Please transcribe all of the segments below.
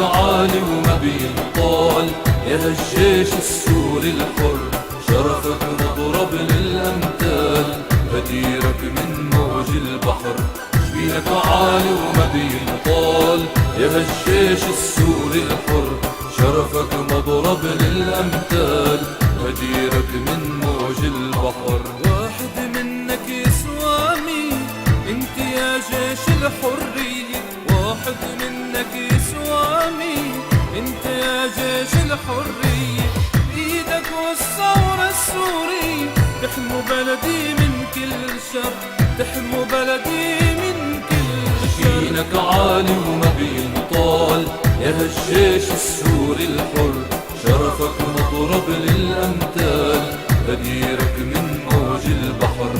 عالي وما بينطال يا هالجيش السوري الحر، شرفك مضرب للأمثال، بديرك من موج البحر. شبينك عالي وما بينطال يا هالجيش السوري الحر، شرفك مضرب للأمثال، بديرك من موج البحر. واحد منك يسوامي انت يا جيش الحرية، واحد منك يسوامي انت يا جيش الحرية، بإيدك والثورة السوري تحموا بلدي من كل شر، تحموا بلدي من كل شر. شبينك عالي وما بينطال يا هالجيش السوري الحر، شرفك مضرب للأمثال، بديرك من موج البحر.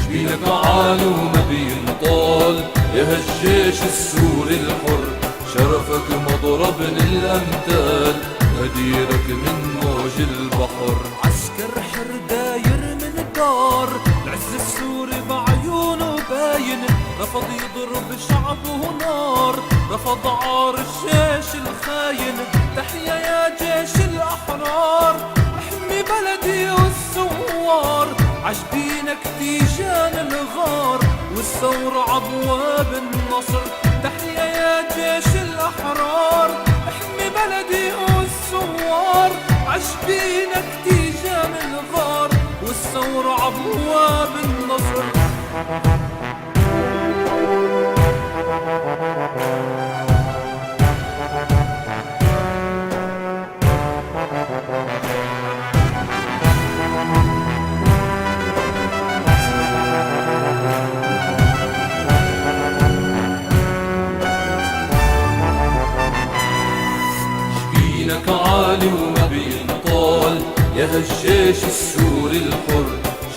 شبينك عالي وما بينطال يا هالجيش السوري الحر، شرفك مضرب للأمثال، بديرك من موج البحر. عسكر حر داير من دار العز السوري بعيونه باين، رفض يضرب شعبه نار، رفض عار الجيش الخاين. تحيا يا جيش الأحرار، احمي بلدي والثوار، عجبينك تيجان الغار والثورة عبواب النصر. تحيا يا جيش الأحرار، احمي بلدي والثوار، عجبينك تيجان الغار والثورة عبواب النصر. شبينك عالي وما بينطال يا هالجيش السوري الحر،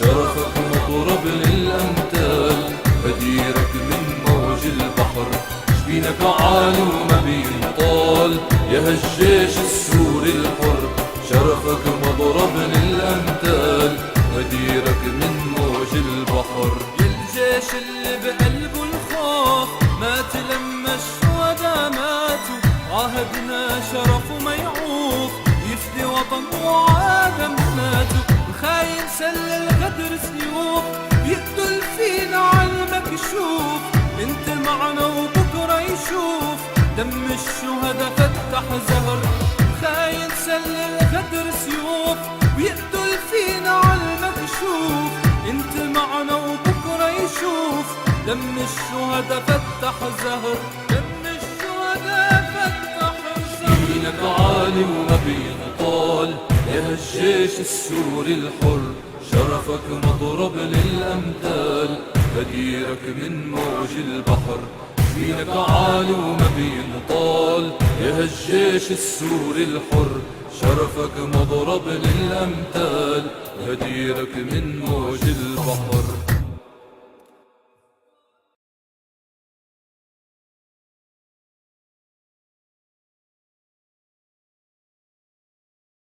شرفك مضرب للأمثال، بديرك من موج البحر. شبينك عالي وما بينطال يا هالجيش السوري الحر، شرفك مضرب للأمثال، بديرك من موج البحر. يا الجيش اللي بقلبه الخوف مات لما الشهداء ماتوا، عاهدنا شرفه ما يعوف يفدي وطن وعادمناته. الخاين سل الغدر سيوف يقتل فينا عالمكشوف، انت معنا وبكره يشوف دم الشهداء فتح زهر. الخاين سل الغدر سيوف ويقتل فينا عالمكشوف، انت معنا وبكره يشوف دم الشهداء فتح زهر، دم الشهداء فتح زهر. شبينك عالي وما بينطال يا هالجيش السوري الحر، شرفك مضرب للأمثال، بديرك من موج البحر. شبينك عالي وما بينطال يا هالجيش السوري الحر، شرفك مضرب للأمثال، بديرك من موج البحر.